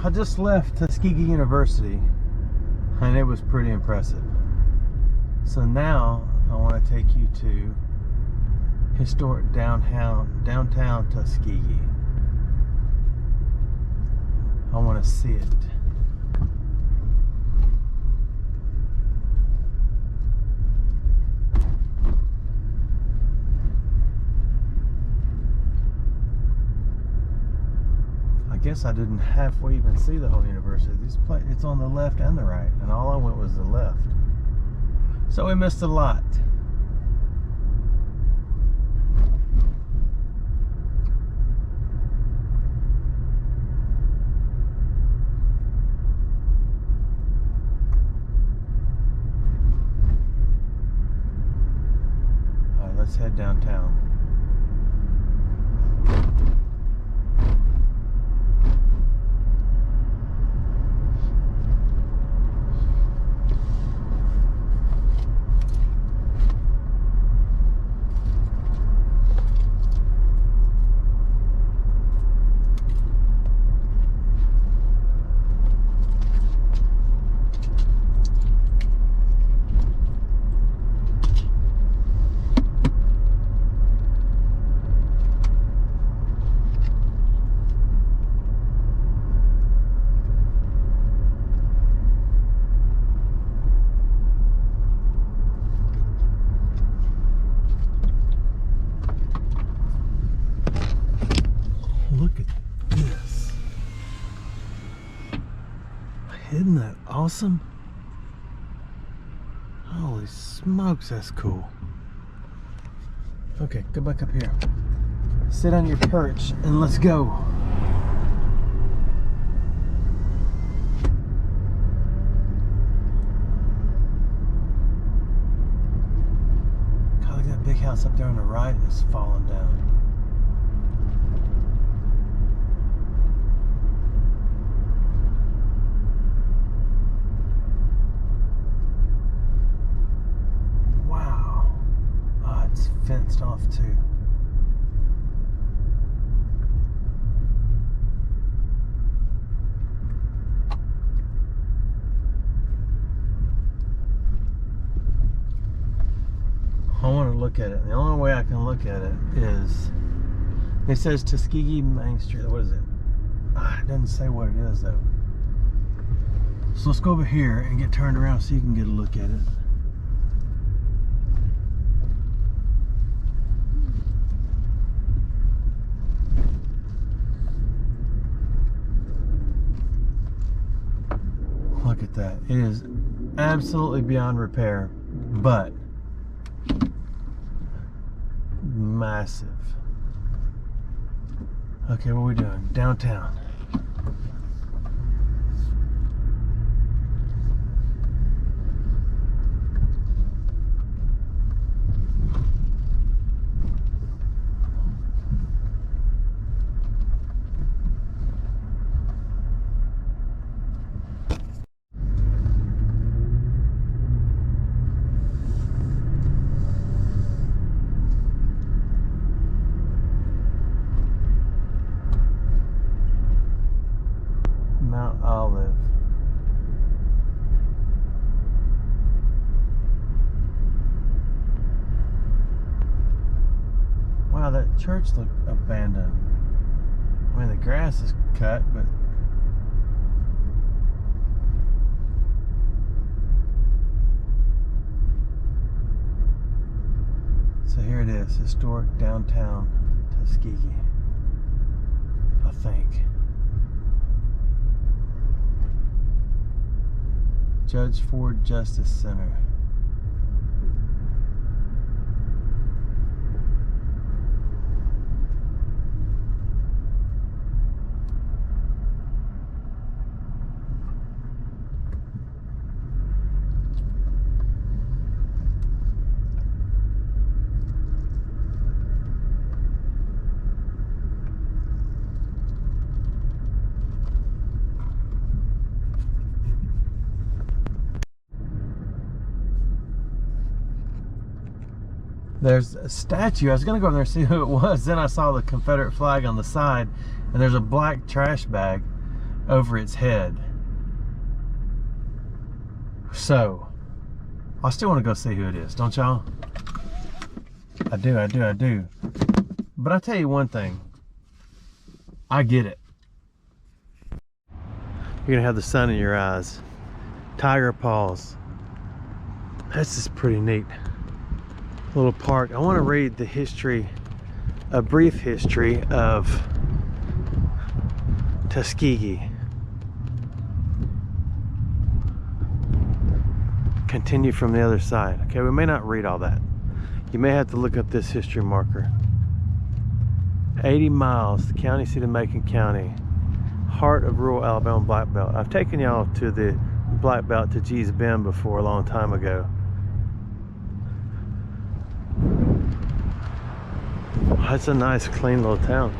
I just left Tuskegee University and it was pretty impressive. So now I want to take you to historic downtown Tuskegee. I want to see it. I guess I didn't halfway even see the whole university. It's on the left and the right, and all I went was the left. So we missed a lot. All right, let's head downtown. Look at this. Isn't that awesome? Holy smokes, that's cool. Okay, go back up here. Sit on your perch and let's go. God, look at that big house up there on the right that's falling down. Fenced off too. I want to look at it. The only way I can look at it is, it says Tuskegee Main Street. What is it? It doesn't say what it is though. So let's go over here and get turned around so you can get a look at it. Look at that. It is absolutely beyond repair, but massive. Okay, what are we doing? Downtown. Olive. Wow, that church looked abandoned. I mean, the grass is cut, but so here it is, historic downtown Tuskegee, I think. Judge Ford Justice Center. There's a statue. I was going to go over there and see who it was. Then I saw the Confederate flag on the side, and there's a black trash bag. over its head. So I still want to go see who it is, don't y'all? I do. But I tell you one thing, I get it. You're gonna have the sun in your eyes. Tiger paws. This is pretty neat. Little park. I want to read the history, a brief history of Tuskegee. Continue from the other side. Okay, we may not read all that. You may have to look up this history marker. 80 miles, the county seat of Macon County, heart of rural Alabama Black Belt. I've taken y'all to the Black Belt to Gee's Bend before a long time ago. That's a nice clean little town.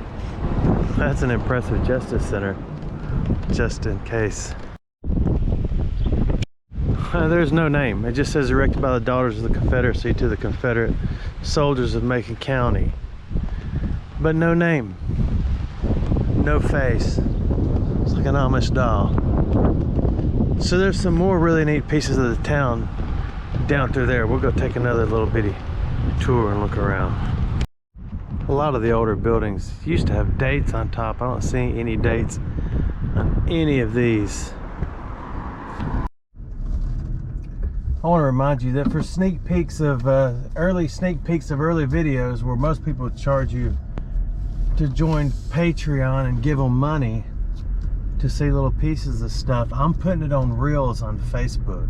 That's an impressive justice center, just in case. There's no name. It just says erected by the Daughters of the Confederacy to the Confederate soldiers of Macon County. But no name. No face. It's like an Amish doll. So there's some more really neat pieces of the town down through there. We'll go take another little bitty tour and look around. A lot of the older buildings used to have dates on top. I don't see any dates on any of these. I want to remind you that for sneak peeks of early videos where most people charge you to join Patreon and give them money to see little pieces of stuff, I'm putting it on Reels on Facebook.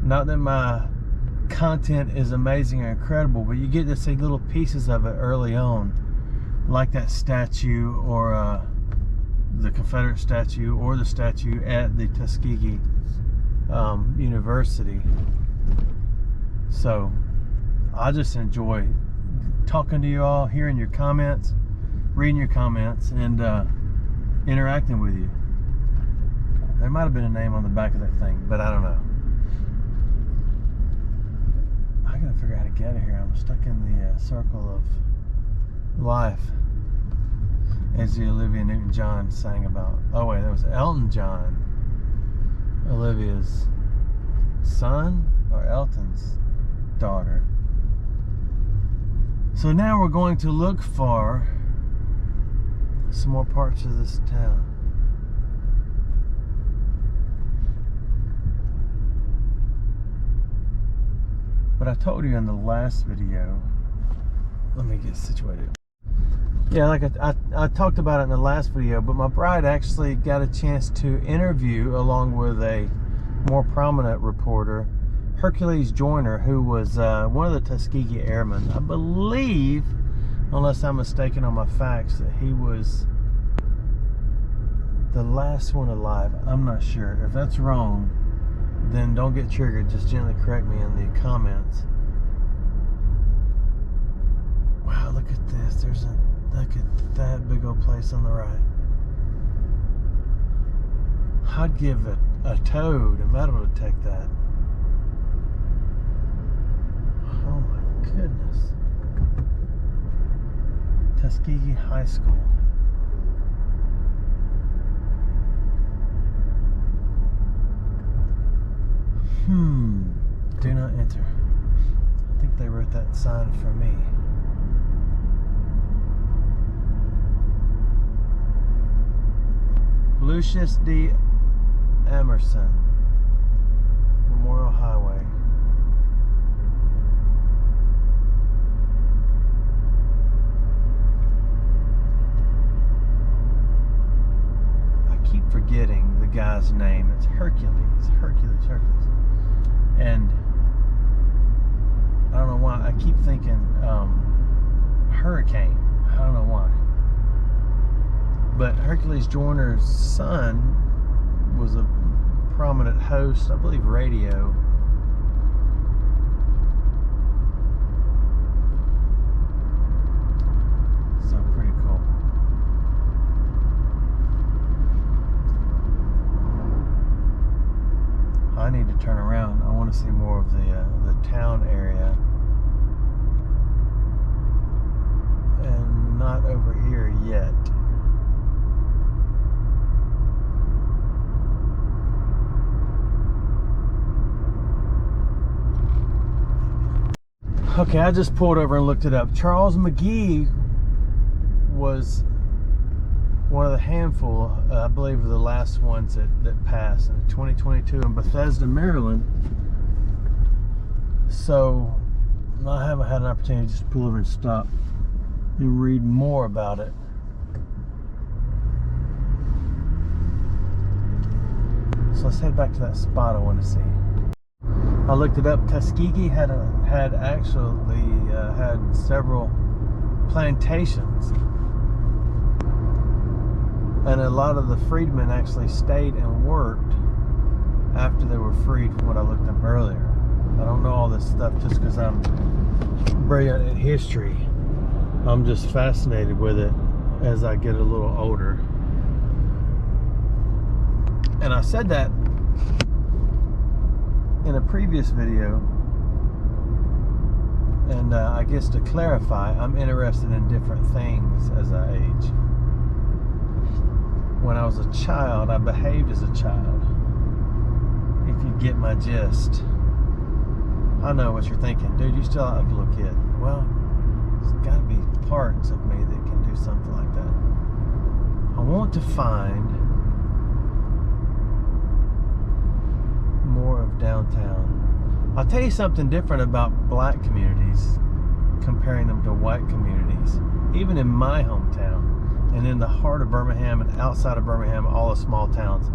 Not that my content is amazing or incredible, but you get to see little pieces of it early on, like that statue, or the Confederate statue, or the statue at the Tuskegee University. So I just enjoy talking to you all, hearing your comments, reading your comments, and interacting with you. There might have been a name on the back of that thing, but I don't know. I gotta figure out how to get out of here. I'm stuck in the circle of life, as the Olivia Newton-John sang about. Oh wait, that was Elton John, Olivia's son, or Elton's daughter. So now we're going to look for some more parts of this town. But I told you in the last video, let me get situated. Yeah, like I talked about it in the last video, but my bride actually got a chance to interview, along with a more prominent reporter, Hercules Joyner, who was one of the Tuskegee Airmen. I believe, unless I'm mistaken on my facts, that he was the last one alive. I'm not sure. If that's wrong, then don't get triggered. Just gently correct me in the comments. Wow, look at this. Look at that big old place on the right. I'd give a toad a metal detect that. Oh my goodness. Tuskegee High School. Do not enter. I think they wrote that sign for me. Lucius D. Emerson Memorial Highway. I keep forgetting the guy's name. It's Hercules. Hercules. And I don't know why I keep thinking hurricane. I don't know why. But Hercules Joyner's son was a prominent host, I believe, radio. So pretty cool. I need to turn around. I want to see more of the town area, and not over here yet. Okay, I just pulled over and looked it up. Charles McGee was one of the handful, I believe, of the last ones that passed in 2022 in Bethesda, Maryland. So I haven't had an opportunity to just pull over and stop and read more about it. So let's head back to that spot I want to see. I looked it up. Tuskegee had several plantations, and a lot of the freedmen actually stayed and worked after they were freed, from what I looked up earlier. I don't know all this stuff just because I'm brilliant at history. I'm just fascinated with it as I get a little older. And I said that in a previous video, and I guess to clarify, I'm interested in different things as I age. When I was a child, I behaved as a child, if you get my gist. I know what you're thinking, dude, you still act like a little kid. Well, there's got to be parts of me that can do something like that. I want to find more of downtown. I'll tell you something different about black communities, comparing them to white communities. Even in my hometown and in the heart of Birmingham and outside of Birmingham, all the small towns,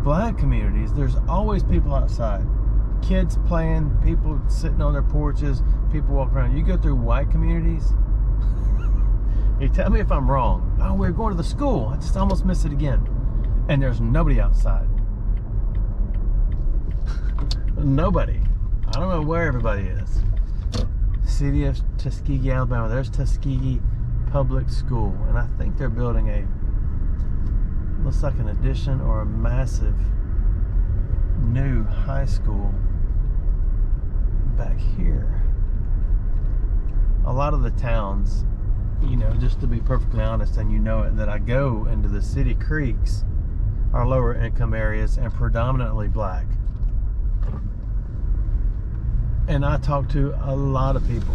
black communities, there's always people outside. Kids playing, people sitting on their porches, people walking around. You go through white communities, you tell me if I'm wrong. Oh, we're going to the school. I just almost missed it again. And there's nobody outside. Nobody. I don't know where everybody is. City of Tuskegee, Alabama. There's Tuskegee Public School. And I think they're building looks like an addition or a massive new high school back here. A lot of the towns, you know, just to be perfectly honest, and you know it, that I go into the city creeks are lower income areas and predominantly black. And I talk to a lot of people,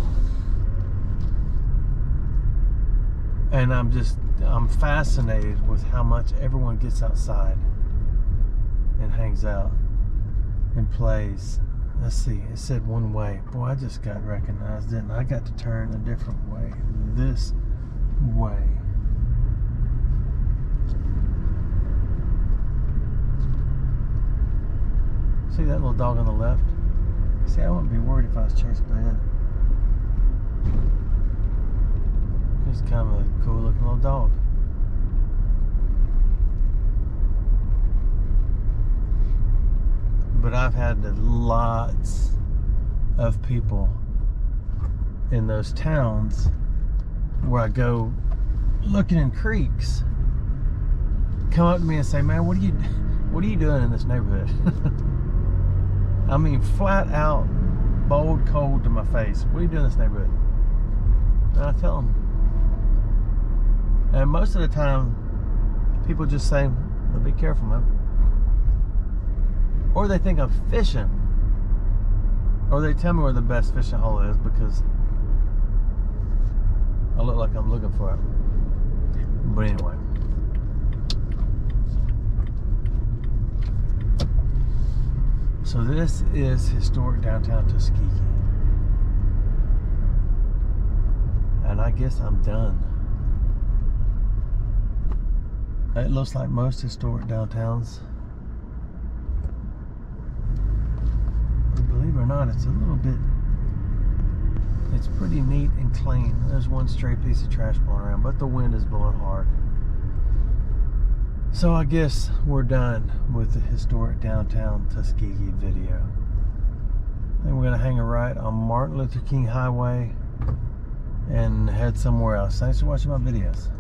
and I'm fascinated with how much everyone gets outside and hangs out and plays. Let's see, it said one way. Boy, I just got recognized, didn't I? I got to turn a different way. This way. See that little dog on the left? See, I wouldn't be worried if I was chased by it. He's kind of a cool looking little dog. But I've had lots of people in those towns where I go looking in creeks come up to me and say, man, what are you doing in this neighborhood? I mean, flat out, bold, cold to my face. What are you doing in this neighborhood? And I tell them. And most of the time, people just say, well, be careful, man. Or they think I'm fishing. Or they tell me where the best fishing hole is because I look like I'm looking for it. But anyway. So this is historic downtown Tuskegee. And I guess I'm done. It looks like most historic downtowns. But believe it or not, it's a little bit, it's pretty neat and clean. There's one stray piece of trash blowing around, but the wind is blowing hard. So I guess we're done with the historic downtown Tuskegee video. I think we're gonna hang a right on Martin Luther King Highway and head somewhere else. Thanks for watching my videos.